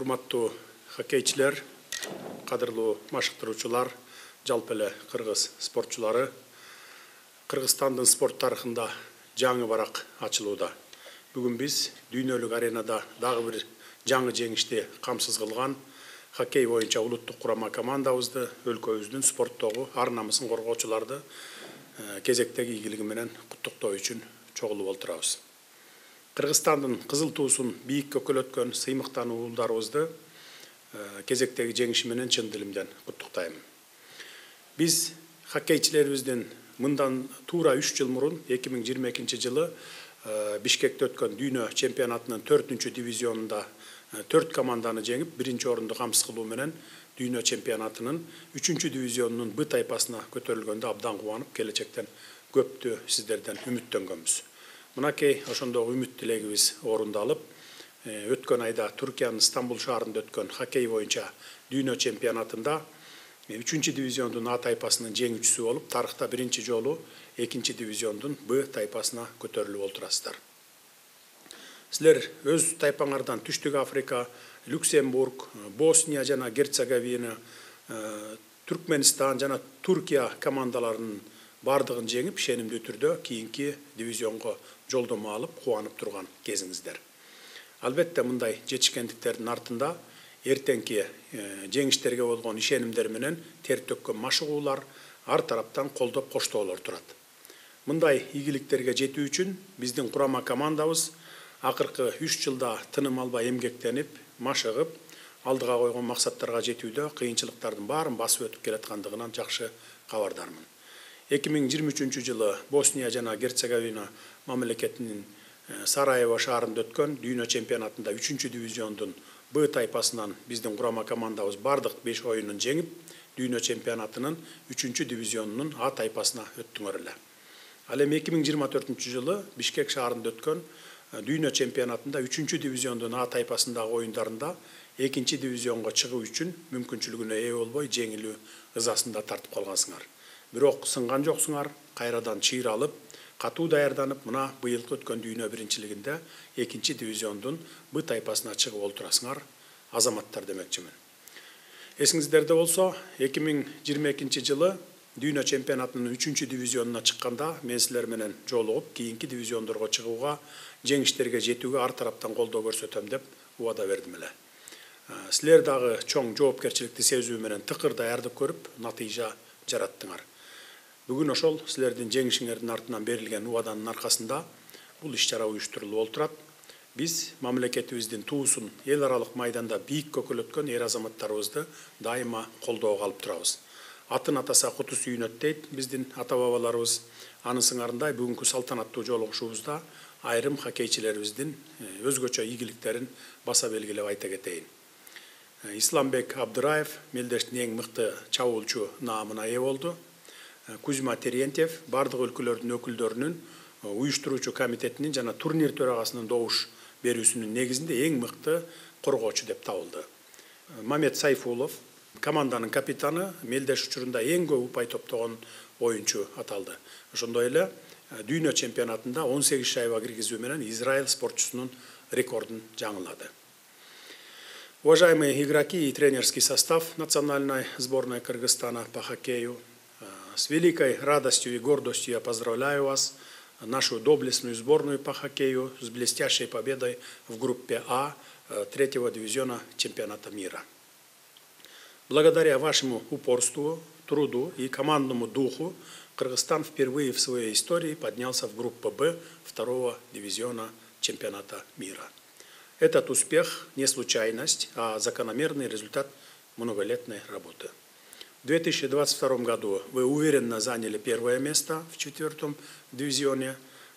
Урматтуу хоккейчилер, кадырлуу машыктыруучулар, жалпы эле кыргыз спортчулары, Кыргызстандын спорт тарыхында жаңы барак ачылууда. Бүгүн биз дүйнөлүк аренада дагы бир жаңы жеңишти камсыз кылган хоккей боюнча улуттук курама командабызды, өлкөбүздүн спорттогу ар намысын коргоочуларды кезектеги ийгилиги менен куттуктоо үчүн чогулуп отурабыз. Кыргызстандын кызыл туусун бийик көкөлөткөн сыймыктан уулдарыбызды кезектеги жеңиши менен чын дилимден куттуктайм. Биз хоккейчилерибиздин мындан туура 3 жыл мурун 2022 жылы Бишкекте өткөн дүйнө чемпионатынын 4-чү дивизионунда 4 команданы жеңип, 1-чи орунду камсыз кылуу менен дүйнө чемпионатынын 3-чү дивизионунун Б тайпасына көтөрүлгөндө абдан кубанып, келечектен көптү сиздерден үмүттөнгөнбүз. Мынакей ошондогу үмүт тилегибиз орундалып, өткөн айда Түркиянын Стамбул шаарында өткөн хоккей боюнча дүйнө чемпионатында 3-чү дивизиондун А тайпасынын жеңүүчүсү болуп, тарыхта 1-чи жолу 2-чи дивизиондун Б тайпасына көтөрүлүп отурасыздар. Силер өз тайпаңардан Түштүк Африка, Люксембург, Босния жана Герцеговина, Түркменистан жана Туркия командаларынын бардыгын жеңип, ишенимдүү түрдө кийинки дивизионго жолдомо алып, кубанып турган кезиңиздер. Албетте мындай жетишкендиктердин артында эртеңки жеңиштерге болгон ишенимдер менен тер төккөн машыгуулар, ар тараптан колдоп коштоолор турат. Мындай ийгиликтерге жетүү үчүн биздин курама командабыз акыркы 3 жылда тыным албай эмгектенип, машыгып, алдыга койгон максаттарга жетүүдө кыйынчылыктардын баарын басып өтүп келаткандыгынан жакшы кабардармын. 2023 жылы Босния жана Герцеговина мамлекетинин Сараево шаарында өткөн дүйнө чемпионатында 3-чү дивизиондун Б тайпасынан биздин курама командабыз бардык 5 оюнун жеңип, дүйнө чемпионатынын 3-чү дивизионунун А тайпасына өттүңөр эле. Ал эми 2024 жылы Бишкек шаарында өткөн дүйнө чемпионатында 3-чү дивизиондун А тайпасындагы оюндарында 2-чи дивизионго чыгуу үчүн мүмкүнчүлүгүнө ээ болбой жеңилүү ызасында тартып калгансыңар. Бирок сынган жоксуңар, кайрадан чыйралып, катуу даярданып, мына быйылкы өткөн дүйнө биринчилигинде 2-чи дивизиондун Б тайпасына чыгып олтурасыңар, азаматтар демекчимин. Эсиңиздерде болсо, 2022 жылы дүйнө чемпионатынын 3-чү дивизионуна чыкканда мен силер менен жолугуп, кийинки дивизиондорго чыгууга, жеңиштерге жетүүгө ар тараптан колдоо көрсөтөм деп убада бердим эле. Силер дагы чоң жоопкерчиликти сезүү менен тыкыр даярдык көрүп, натыйжа жараттыңар. Бүгүн ошол силердин жеңишиңердин артынан берилген убаданын аркасында бул иш-чара уюштурулуп отурат. Биз мамлекетибиздин туусун эл аралык майданда бийик көкөлөткөн эр азаматтарыбызды дайыма колдоого алып турабыз. Атын атаса куту сүйүнөт дейт биздин ата-бабаларыбыз. Анын сыңарындай бүгүнкү салтанаттуу жолугушуубузда айрым хоккейчилерибиздин өзгөчө ийгиликтерин баса белгилеп айта кетейин. Исламбек Абдыраев Мелдештин эң мыкты чабуулчу наамына ээ болду. Кузьма Терентьев бардык өлкөлөрдүн өкүлдөрүнүн уюштуруучу комитетинин жана турнир төрагасынын добуш берүүсүнүн негизинде эң мыкты коргоочу деп табылды. Мамед Сайфулов команданын капитаны, Мелдеш учурунда эң көп упай топтогон оюнчу аталды. Ошондой эле дүйнө чемпионатында 18 шайба киргизүү менен Израиль спортчусунун рекордун жаңылады. Уважаемые игроки и тренерский состав национальной сборной Кыргызстана по хоккею, с великой радостью и гордостью я поздравляю вас, нашу доблестную сборную по хоккею, с блестящей победой в группе А 3-го дивизиона чемпионата мира. Благодаря вашему упорству, труду и командному духу Кыргызстан впервые в своей истории поднялся в группу Б 2-го дивизиона чемпионата мира. Этот успех не случайность, а закономерный результат многолетней работы. В 2022 году вы уверенно заняли первое место в 4-м дивизионе.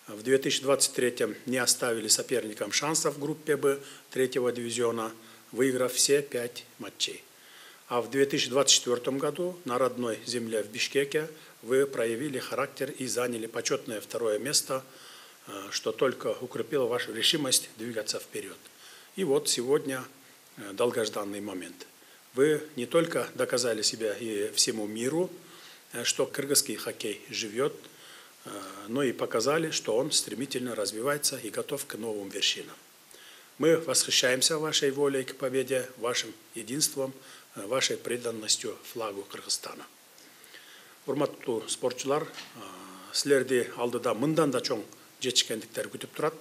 В 2023 не оставили соперникам шансов в группе Б 3-го дивизиона, выиграв все 5 матчей. А в 2024 году на родной земле в Бишкеке вы проявили характер и заняли почетное 2-е место, что только укрепило вашу решимость двигаться вперед. И вот сегодня долгожданный момент. Вы не только доказали себя и всему миру, что кыргызский хоккей живет, но и показали, что он стремительно развивается и готов к новым вершинам. Мы восхищаемся вашей волей к победе, вашим единством, вашей преданностью флагу Кыргызстана. Урматтуу спортчулар, силерди алдыда мындан да чоң жетишкендиктер күтүп турат.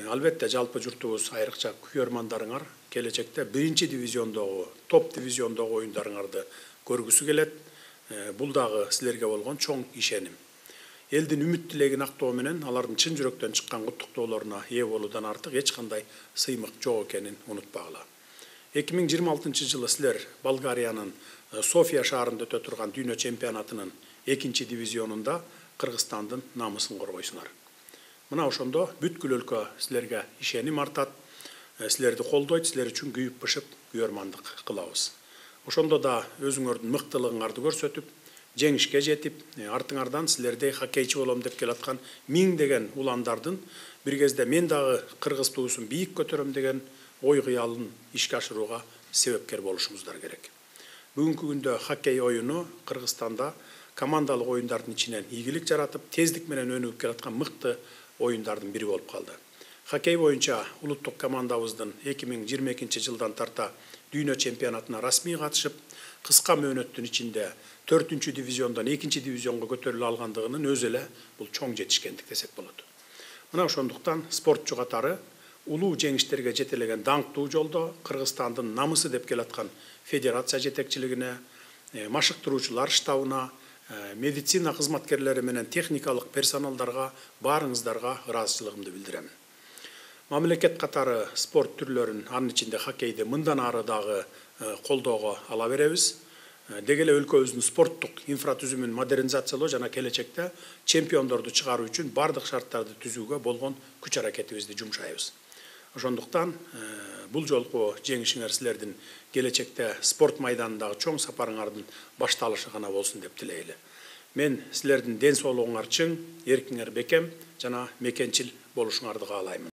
Албетте жалпы журтубуз айрыкча күйөрмандарыңар келечекте 1-чи дивизиондогу, топ дивизиондогу оюндарыңарды көргүсү келет. Бул дагы силерге болгон чоң ишеним. Элдин үмүт тилегин актоо менен алардын чын жүрөктөн чыккан куттуктоолоруна ээ болуудан артык эч кандай сыймык жок экенин унутпагыла. 2026 жылы силер Болгариянын София шаарында өтө турган дүйнө чемпионатынын 2-чи дивизионунда Кыргызстандын намысын коргойсуңар. Мына ошондо бүткүл өлкө силерге ишеним артат, силерди колдойт, силер үчүн күйүп бышып күйөрмандык кылабыз. Ошондо да өзүңөрдүн мыктылыгыңарды көрсөтүп, жеңишке жетип, артыңардан силердей хоккейчи болом деп келаткан миңдеген уландардын бир кезде мен дагы кыргыз туусун бийик көтөрөм деген ой кыялын ишке ашырууга себепкер болушуңуздар керек. Бүгүнкү күндө хоккей оюну Кыргызстанда командалык оюндардын ичинен ийгилик жаратып, тездик менен өнүгүп келаткан мыкты оюндардын бири болуп калды. Хоккей боюнча улуттук командабыздын 2022 жылдан тарта дүйнө чемпионатына расмий катышып, кыска мөөнөттүн ичинде 4-чү дивизиондон 2-чи дивизионго көтөрүлө алгандыгынын өзү эле бул чоң жетишкендик десек болот. Мына ошондуктан спортчу катары улуу жеңиштерге жетелеген даңктуу жолдо Кыргызстандын намысы деп келаткан федерация жетекчилигине, машыктыруучулар штабына, медицина кызматкерлери менен техникалык персоналдарга баарыңыздарга ыраазычылыгымды билдирем. Мамлекет катары спорт түрлөрүн, анын ичинде хоккейди мындан ары дагы колдоого ала беребиз. Деги эле өлкөбүздүн спорттук инфратүзүмүн модернизациялоо жана келечекте чемпиондорду чыгаруу үчүн бардык шарттарды түзүүгө болгон күч аракетибизди жумшайбыз. Ошондуктан бул жолку жеңишиңер силердин келечекте спорт майданындагы чоң сапарыңардын башталышы гана болсун деп тилейли. Мен силердин ден соолугуңар чың, эркиңер бекем жана мекенчил болушуңарды каалаймын.